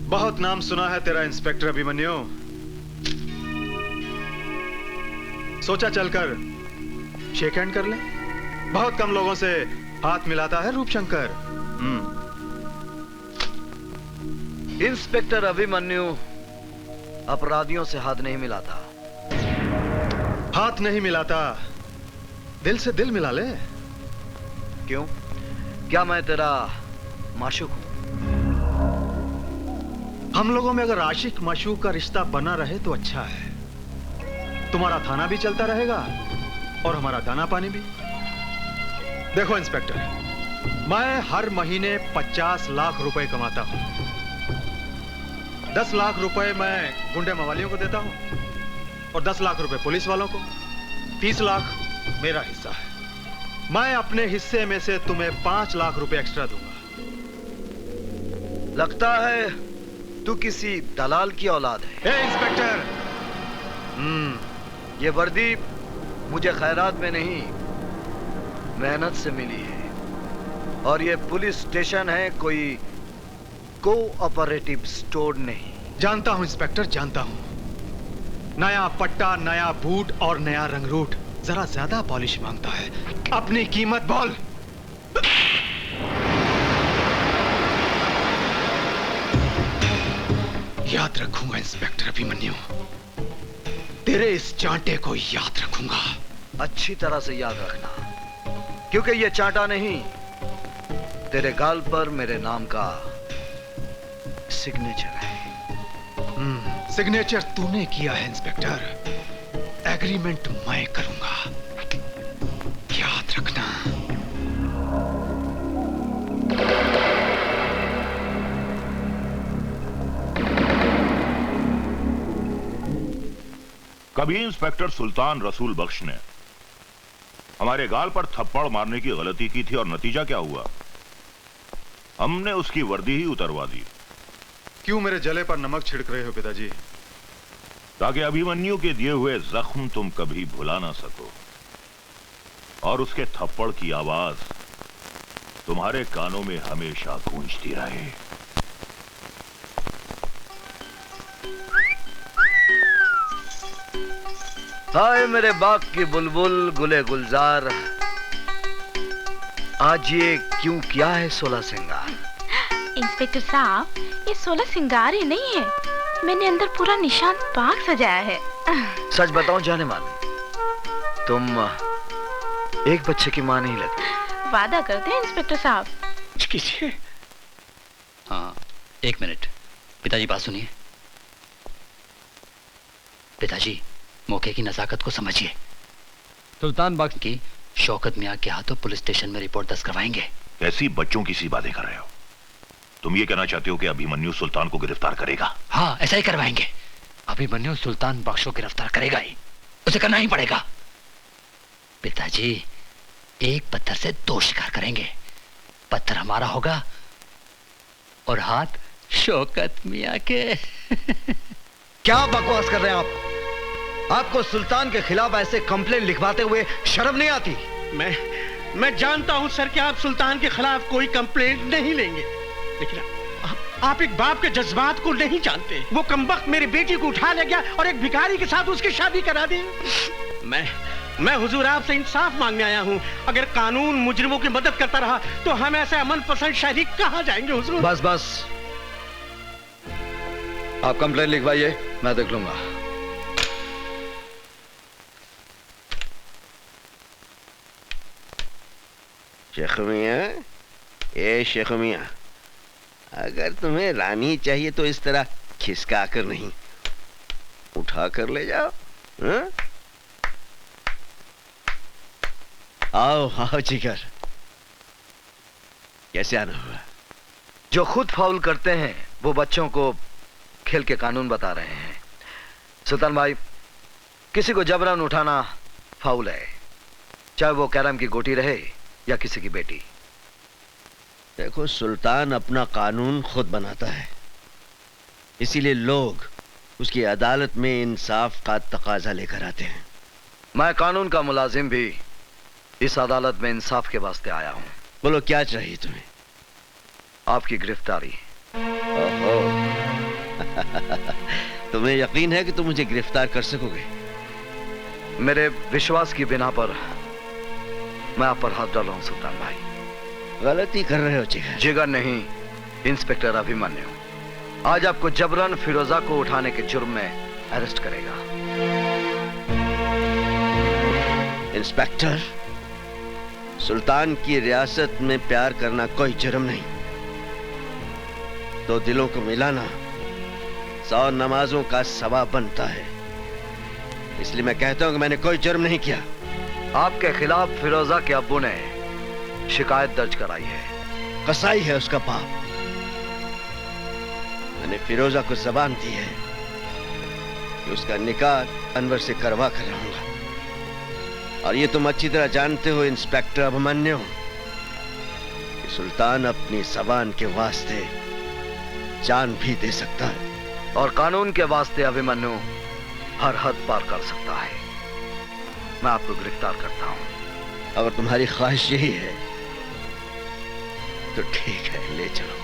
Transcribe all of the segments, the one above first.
बहुत नाम सुना है तेरा इंस्पेक्टर अभिमन्यु। सोचा चलकर शेक हैंड कर ले। बहुत कम लोगों से हाथ मिलाता है रूपशंकर। इंस्पेक्टर अभिमन्यु अपराधियों से हाथ नहीं मिलाता। हाथ नहीं मिलाता, दिल से दिल मिला ले। क्यों? क्या मैं तेरा माशूक हूं? हम लोगों में अगर आशिक माशूक का रिश्ता बना रहे तो अच्छा है। तुम्हारा थाना भी चलता रहेगा और हमारा दाना पानी भी। देखो इंस्पेक्टर, मैं हर महीने 50 लाख रुपए कमाता हूं। 10 लाख रुपए मैं गुंडे मवालियों को देता हूं और 10 लाख रुपए पुलिस वालों को। 30 लाख मेरा हिस्सा है। मैं अपने हिस्से में से तुम्हें 5 लाख रुपए एक्स्ट्रा दूंगा। लगता है तू किसी दलाल की औलाद है। ए इंस्पेक्टर, ये वर्दी मुझे खैरात में नहीं, मेहनत से मिली है। और ये पुलिस स्टेशन है, कोई कोऑपरेटिव स्टोर नहीं। जानता हूं इंस्पेक्टर, जानता हूं। नया पट्टा, नया बूट और नया रंगरूट जरा ज्यादा पॉलिश मांगता है। अपनी कीमत बोल। याद रखूंगा इंस्पेक्टर अभिमन्यु, तेरे इस चांटे को याद रखूंगा। अच्छी तरह से याद रखना, क्योंकि ये चांटा नहीं, तेरे गाल पर मेरे नाम का सिग्नेचर है। सिग्नेचर तूने किया है इंस्पेक्टर, एग्रीमेंट मैं करूंगा, याद रखना। कभी इंस्पेक्टर सुल्तान रसूल बख्श ने हमारे गाल पर थप्पड़ मारने की गलती की थी और नतीजा क्या हुआ? हमने उसकी वर्दी ही उतरवा दी। क्यों मेरे जले पर नमक छिड़क रहे हो पिताजी? ताकि अभिमन्यु के दिए हुए जख्म तुम कभी भुला ना सको और उसके थप्पड़ की आवाज तुम्हारे कानों में हमेशा गूंजती रहे। हाय मेरे बाग की बुलबुल, गुले गुलजार, आज ये क्यों किया है 16 सिंगार? इंस्पेक्टर साहब, ये 16 सिंगार ही नहीं है, मैंने अंदर पूरा निशान बाग सजाया है। सच बताऊं जाने मान, तुम एक बच्चे की मां नहीं लगती। वादा करते हैं इंस्पेक्टर साहब। किसी? हाँ, 1 मिनट। पिताजी बात सुनिए। पिताजी, मौके की नजाकत को समझिए। सुल्तान बख्श की शौकत मियाँ के हाथों पुलिस स्टेशन में रिपोर्ट दर्ज करवाएंगे। ऐसी बच्चों की सी बातें कर रहे हो? तुम ये कहना चाहते हो कि अभिमन्यु सुल्तान को गिरफ्तार करेगा? हाँ, ऐसा ही करवाएंगे। अभिमन्यु सुल्तान बख्श को गिरफ्तार करेगा ही, उसे करना ही पड़ेगा। पिताजी, एक पत्थर से 2 शिकार करेंगे। पत्थर हमारा होगा और हाथ शौकत मियाँ के। क्या बकवास कर रहे हैं आप? आपको सुल्तान के खिलाफ ऐसे कंप्लेंट लिखवाते हुए शर्म नहीं आती? मैं जानता हूं सर कि आप सुल्तान के खिलाफ कोई कंप्लेंट नहीं लेंगे, लेकिन आप एक बाप के जज्बात को नहीं जानते। वो कमबख्त मेरी बेटी को उठा ले गया और एक भिखारी के साथ उसकी शादी करा दी। मैं हुजूर आपसे इंसाफ मांगने आया हूं। अगर कानून मुजरिमों की मदद करता रहा तो हम ऐसे अमन पसंद शहरी कहां जाएंगे हुजूर? बस बस, आप कंप्लेंट लिखवाइए, मैं देख लूंगा। शेख मियां, ए शेख मियां, अगर तुम्हें रानी चाहिए तो इस तरह खिसका कर नहीं, उठा कर ले जाओ। हा? आओ आओ जिगर, कैसे आना हुआ? जो खुद फाउल करते हैं वो बच्चों को खेल के कानून बता रहे हैं। सुल्तान भाई, किसी को जबरन उठाना फाउल है, चाहे वो कैरम की गोटी रहे या किसी की बेटी। देखो, सुल्तान अपना कानून खुद बनाता है, इसीलिए लोग उसकी अदालत में इंसाफ का तकाजा लेकर आते हैं। मैं कानून का मुलाजिम भी इस अदालत में इंसाफ के वास्ते आया हूं। बोलो, क्या चाहिए तुम्हें? आपकी गिरफ्तारी। ओहो, तुम्हें यकीन है कि तुम मुझे गिरफ्तार कर सकोगे? मेरे विश्वास की बिना पर मैं आप पर हाथ डाल रहा हूं सुल्तान भाई। गलती कर रहे हो जिगर। जिगर नहीं, इंस्पेक्टर अभिमन्यु आज आपको जबरन फिरोजा को उठाने के जुर्म में अरेस्ट करेगा। इंस्पेक्टर, सुल्तान की रियासत में प्यार करना कोई जुर्म नहीं। दो दिलों को मिलाना 100 नमाजों का सवाब बनता है। इसलिए मैं कहता हूं कि मैंने कोई जुर्म नहीं किया। आपके खिलाफ फिरोजा के अब्बू ने शिकायत दर्ज कराई है। कसाई है उसका बाप। मैंने फिरोजा को जबान दी है कि उसका निकाह अनवर से करवा कर रहूंगा। और ये तुम अच्छी तरह जानते हो इंस्पेक्टर अभिमन्यु कि सुल्तान अपनी जबान के वास्ते जान भी दे सकता है। और कानून के वास्ते अभिमन्यु हर हद पार कर सकता है। मैं आपको गिरफ्तार करता हूं। अगर तुम्हारी ख्वाहिश यही है तो ठीक है, ले चलो।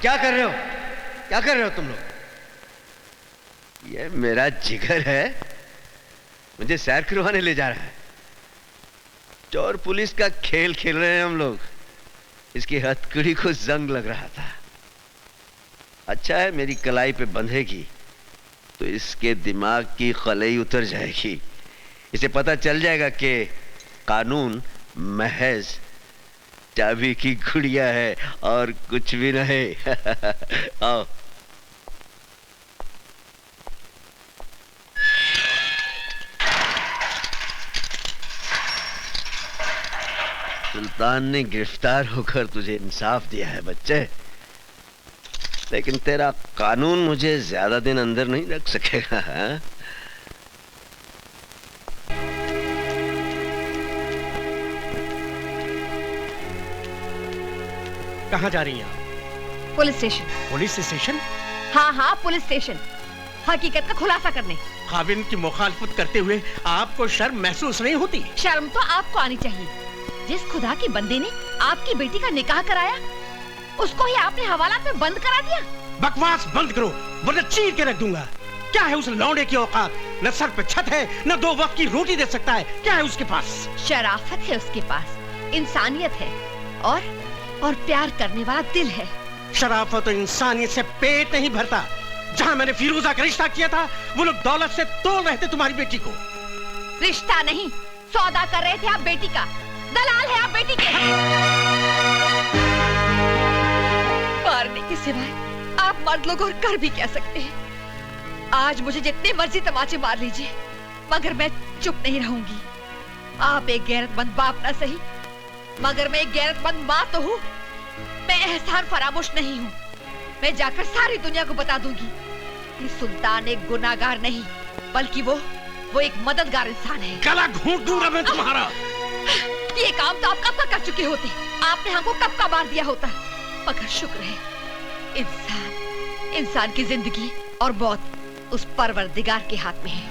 क्या कर रहे हो? क्या कर रहे हो तुम लोग? ये मेरा जिगर है, मुझे सैर करवाने ले जा रहा है। चोर पुलिस का खेल खेल रहे हैं हम लोग। इसकी हथकड़ी को जंग लग रहा था। अच्छा है मेरी कलाई पे बंधेगी तो इसके दिमाग की खलई उतर जाएगी। इसे पता चल जाएगा कि कानून महज चाबी की गुड़िया है और कुछ भी नहीं। आओ। सुल्तान ने गिरफ्तार होकर तुझे इंसाफ दिया है बच्चे, लेकिन तेरा कानून मुझे ज्यादा दिन अंदर नहीं रख सकेगा। हाँ? कहाँ जा रही हैं आप? Police station. Police station? हाँ हाँ, पुलिस स्टेशन, हकीकत का खुलासा करने। खाविन की मुखालफत करते हुए आपको शर्म महसूस नहीं होती? शर्म तो आपको आनी चाहिए। जिस खुदा की बंदे ने आपकी बेटी का निकाह कराया, उसको ही आपने हवालात में बंद करा दिया। बकवास बंद करो वरना चीर के रख दूंगा। क्या है उस लौंडे की औकात? न सर पे छत है, न 2 वक्त की रोटी दे सकता है। क्या है उसके पास? शराफत है उसके पास, इंसानियत है और प्यार करने वाला दिल है। शराफत और इंसानियत से पेट नहीं भरता। जहाँ मैंने फिरोजा का रिश्ता किया था, वो लोग दौलत से तोड़ रहे थे तुम्हारी बेटी को। रिश्ता नहीं, सौदा कर रहे थे आप बेटी का। दलाल है आप बेटी के। मारने के सिवाय आप मर्द लोग और कर भी क्या सकते हैं। आज मुझे जितने मर्जी तमाचे मार लीजिए, मगर मैं चुप नहीं रहूंगी। आप एक गैरतमंद बाप ना सही, मगर मैं एक गैरतमंद माँ तो हूँ। मैं एहसान फरामोश नहीं हूँ। मैं जाकर सारी दुनिया को बता दूंगी कि सुल्तान एक गुनाहगार नहीं, बल्कि वो एक मददगार इंसान है। गला घूंट दूंगा मैं तुम्हारा। ये काम तो आप कब का कर चुके होते। आपने हमको कब का मार दिया होता। मगर शुक्र है, इंसान की जिंदगी और मौत उस परवरदिगार के हाथ में है।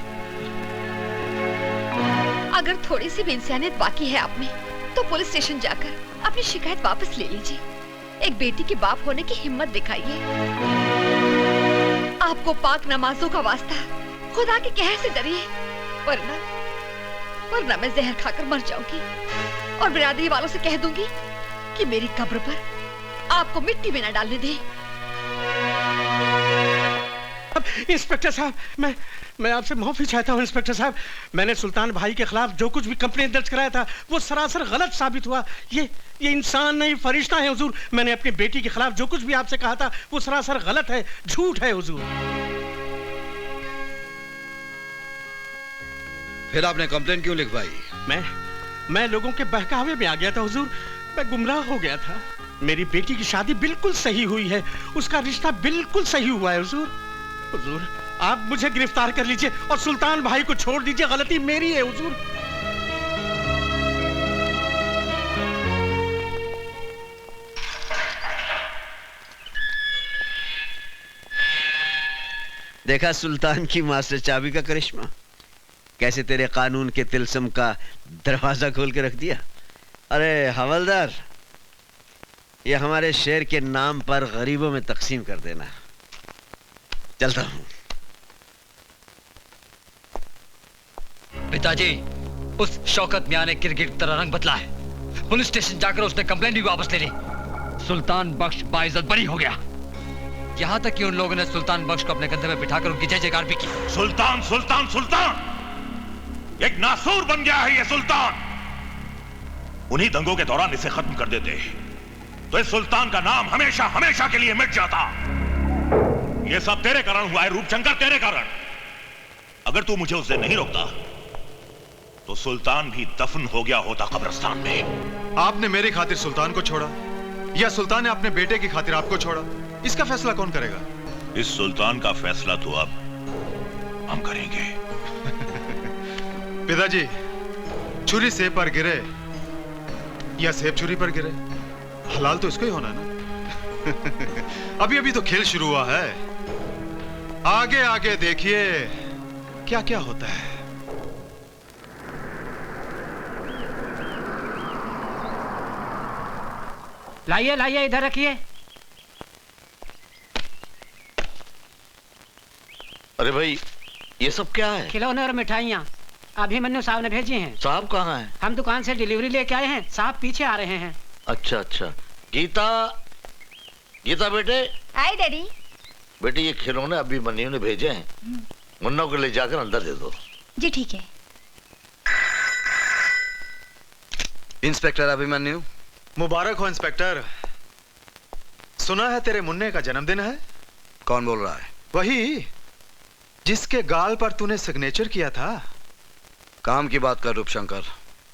अगर थोड़ी सी भी इंसानियत बाकी है आप में, तो पुलिस स्टेशन जाकर अपनी शिकायत वापस ले लीजिए। एक बेटी के बाप होने की हिम्मत दिखाइए। आपको पाक नमाजों का वास्ता, खुदा के कहर से डरिए, वरना मैं जहर खाकर मर जाऊंगी और बिरादरी वालों से कह दूंगी कि मेरी कब्र पर आपको मिट्टी में न डालने दें। इंस्पेक्टर साहब, मैं आपसे माफी चाहता हूँ। इंस्पेक्टर साहब, मैंने सुल्तान भाई के खिलाफ जो कुछ भी कंप्लेंट दर्ज कराया था, वो सरासर गलत साबित हुआ। ये इंसान नहीं, फरिश्ता है हुजूर। मैंने अपनी बेटी के खिलाफ जो कुछ भी आपसे कहा था, वो सरासर गलत है, झूठ है हुजूर। फिर आपने कंप्लेंट क्यों लिखवाई? मैं लोगों के बहकावे में आ गया था हुजूर। मैं गुमराह हो गया था। मेरी बेटी की शादी बिल्कुल सही हुई है, उसका रिश्ता बिल्कुल सही हुआ है हुजूर। हुजूर, आप मुझे गिरफ्तार कर लीजिए और सुल्तान भाई को छोड़ दीजिए। गलती मेरी है हुजूर। देखा सुल्तान की मास्टर चाबी का करिश्मा, कैसे तेरे कानून के तिलस्म का दरवाजा खोल के रख दिया। अरे हवलदार, ये हमारे शेर के नाम पर गरीबों में तकसीम कर देना। चलता हूं। पिताजी, उस शौकत मियां ने क्रिकेट की तरह रंग बदला है। पुलिस स्टेशन जाकर उसने कंप्लेंट भी वापस ले ली। सुल्तान बख्श बाइज्जत बरी हो गया। यहाँ तक कि उन लोगों ने सुल्तान बख्श को अपने कंधे में बिठाकर उनकी जय जयकार भी की। सुल्तान सुल्तान सुल्तान, एक नासूर बन गया है ये सुल्तान। उन्हीं दंगों के दौरान इसे खत्म कर देते तो इस सुल्तान का नाम हमेशा हमेशा के लिए मिट जाता। ये सब तेरे कारण हुआ है रूपशंकर, तेरे कारण। अगर तू मुझे उस दिन नहीं रोकता तो सुल्तान भी दफन हो गया होता कब्रिस्तान में। आपने मेरी खातिर सुल्तान को छोड़ा या सुल्तान ने अपने बेटे की खातिर आपको छोड़ा, इसका फैसला कौन करेगा? इस सुल्तान का फैसला तो अब हम करेंगे। पिताजी, छुरी सेब पर गिरे या सेब छुरी पर गिरे, हलाल तो इसको ही होना ना। अभी अभी तो खेल शुरू हुआ है, आगे आगे देखिए क्या क्या होता है। लाइए लाइए, इधर रखिए। अरे भाई, ये सब क्या है? खिलौने और मिठाइयाँ अभिमन्यु साहब ने भेजी हैं। साहब कहाँ हैं? हम दुकान से डिलीवरी लेके आए हैं, साहब पीछे आ रहे हैं। अच्छा अच्छा। गीता, गीता बेटे। हाय डैडी। बेटे, ये खिलौने अभिमन्यु ने भेजे हैं, मुन्ना को ले जाकर अंदर दे दो। जी ठीक है। इंस्पेक्टर अभिमन्यु। मुबारक हो इंस्पेक्टर। सुना है तेरे मुन्ने का जन्मदिन है। कौन बोल रहा है? वही जिसके गाल पर तूने सिग्नेचर किया था। काम की बात कर रूपशंकर।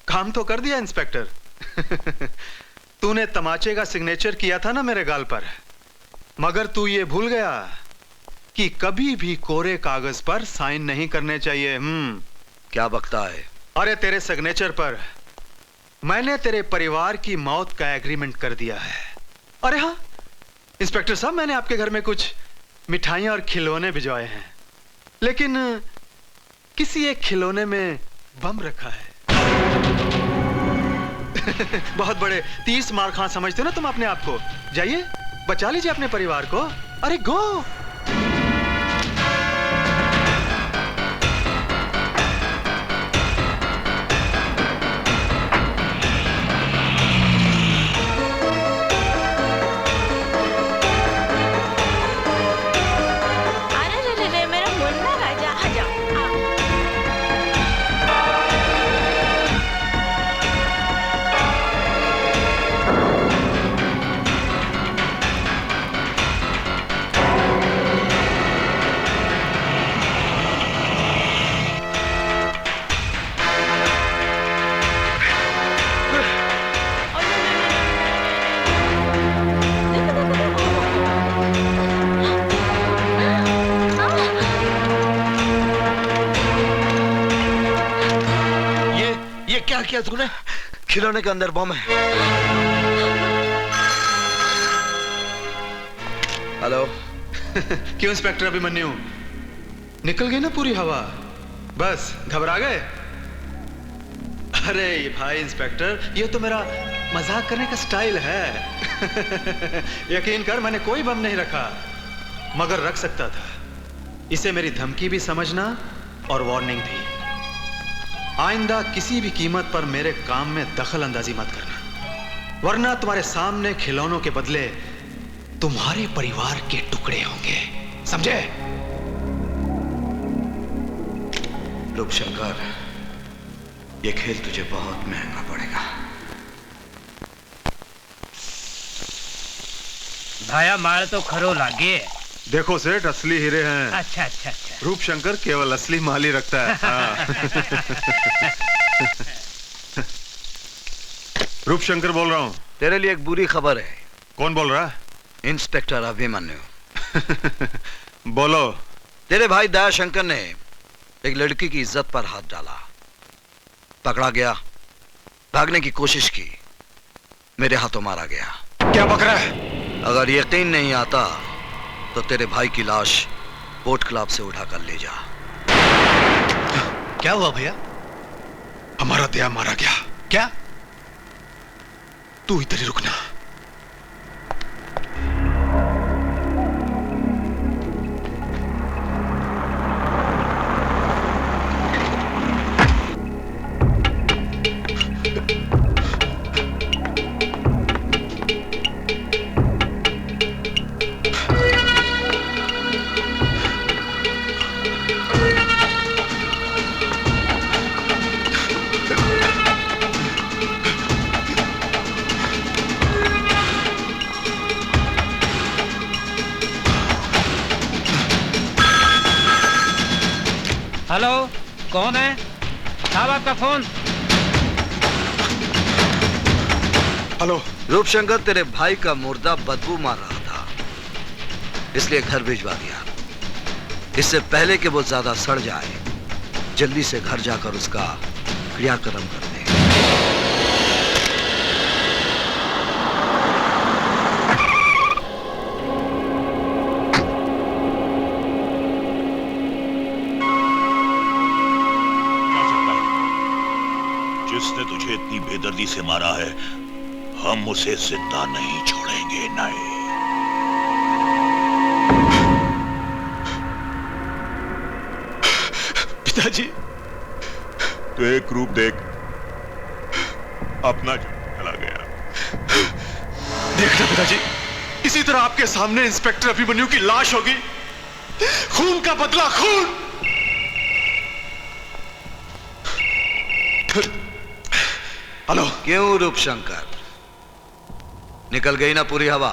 काम तो कर दिया इंस्पेक्टर। तूने तमाचे का सिग्नेचर किया था ना मेरे गाल पर, मगर तू ये भूल गया कि कभी भी कोरे कागज पर साइन नहीं करने चाहिए। क्या बकता है? अरे तेरे सिग्नेचर पर मैंने तेरे परिवार की मौत का एग्रीमेंट कर दिया है। अरे हाँ इंस्पेक्टर साहब, मैंने आपके घर में कुछ मिठाइयां और खिलौने भिजवाए हैं, लेकिन किसी एक खिलौने में बम रखा है। बहुत बड़े 30 मार खां समझते हो ना तुम अपने आप को। जाइए बचा लीजिए अपने परिवार को। अरे गो। क्या किया तूने? खिलौने के अंदर बम है। हेलो। क्यों इंस्पेक्टर अभिमन्यु, निकल गई ना पूरी हवा? बस घबरा गए? अरे भाई इंस्पेक्टर, ये तो मेरा मजाक करने का स्टाइल है। यकीन कर, मैंने कोई बम नहीं रखा, मगर रख सकता था। इसे मेरी धमकी भी समझना और वार्निंग भी। आइंदा किसी भी कीमत पर मेरे काम में दखल अंदाजी मत करना, वरना तुम्हारे सामने खिलौनों के बदले तुम्हारे परिवार के टुकड़े होंगे, समझे? रूपशंकर, ये खेल तुझे बहुत महंगा पड़ेगा। भाया मार तो खरो लागे। देखो सेठ, असली हीरे हैं। अच्छा अच्छा अच्छा। रूपशंकर केवल असली माल ही रखता है। हाँ। रूपशंकर बोल रहा हूँ। तेरे लिए एक बुरी खबर है। कौन बोल रहा है? इंस्पेक्टर अभिमन्यु। बोलो। तेरे भाई दयाशंकर ने एक लड़की की इज्जत पर हाथ डाला, पकड़ा गया, भागने की कोशिश की, मेरे हाथों मारा गया। क्या बक रहा है? अगर यकीन नहीं आता तो तेरे भाई की लाश बोट क्लब से उठाकर ले जा। क्या हुआ भैया? हमारा दया मारा गया। क्या? तू इधर ही रुकना। हेलो, कौन है? साहब आपका फोन। हेलो। रूपशंकर, तेरे भाई का मुर्दा बदबू मार रहा था, इसलिए घर भिजवा दिया। इससे पहले कि वो ज्यादा सड़ जाए, जल्दी से घर जाकर उसका क्रियाक्रम कर दे। जिसने तुझे इतनी बेदर्दी से मारा है, हम उसे जिंदा नहीं छोड़ेंगे। नहीं। पिताजी, तो एक रूप देख, अपना चला गया। देखना पिताजी, इसी तरह आपके सामने इंस्पेक्टर अभिमन्यु की लाश होगी। खून का बदला खून। हेलो। क्यों रूपशंकर, निकल गई ना पूरी हवा?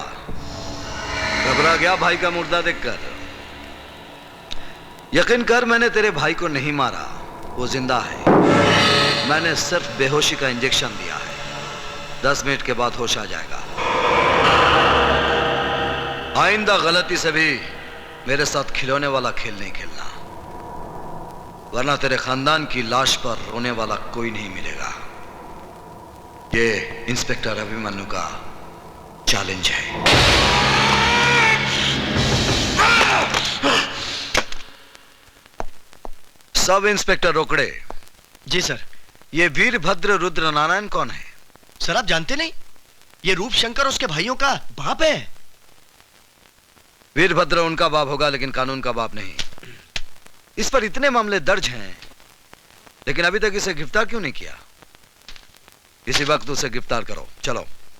घबरा गया भाई का मुर्दा देखकर? यकीन कर, मैंने तेरे भाई को नहीं मारा, वो जिंदा है। मैंने सिर्फ बेहोशी का इंजेक्शन दिया है। 10 मिनट के बाद होश आ जाएगा। आइंदा गलती से भी मेरे साथ खिलौने वाला खेल नहीं खेलना, वरना तेरे खानदान की लाश पर रोने वाला कोई नहीं मिलेगा। ये इंस्पेक्टर अभिमन्यु का चैलेंज है। सब इंस्पेक्टर रोकड़े। जी सर। ये वीरभद्र रुद्र नारायण कौन है? सर आप जानते नहीं? ये रूपशंकर उसके भाइयों का बाप है। वीरभद्र उनका बाप होगा, लेकिन कानून का बाप नहीं। इस पर इतने मामले दर्ज हैं, लेकिन अभी तक इसे गिरफ्तार क्यों नहीं किया? इसी वक्त उसे गिरफ्तार करो। चलो।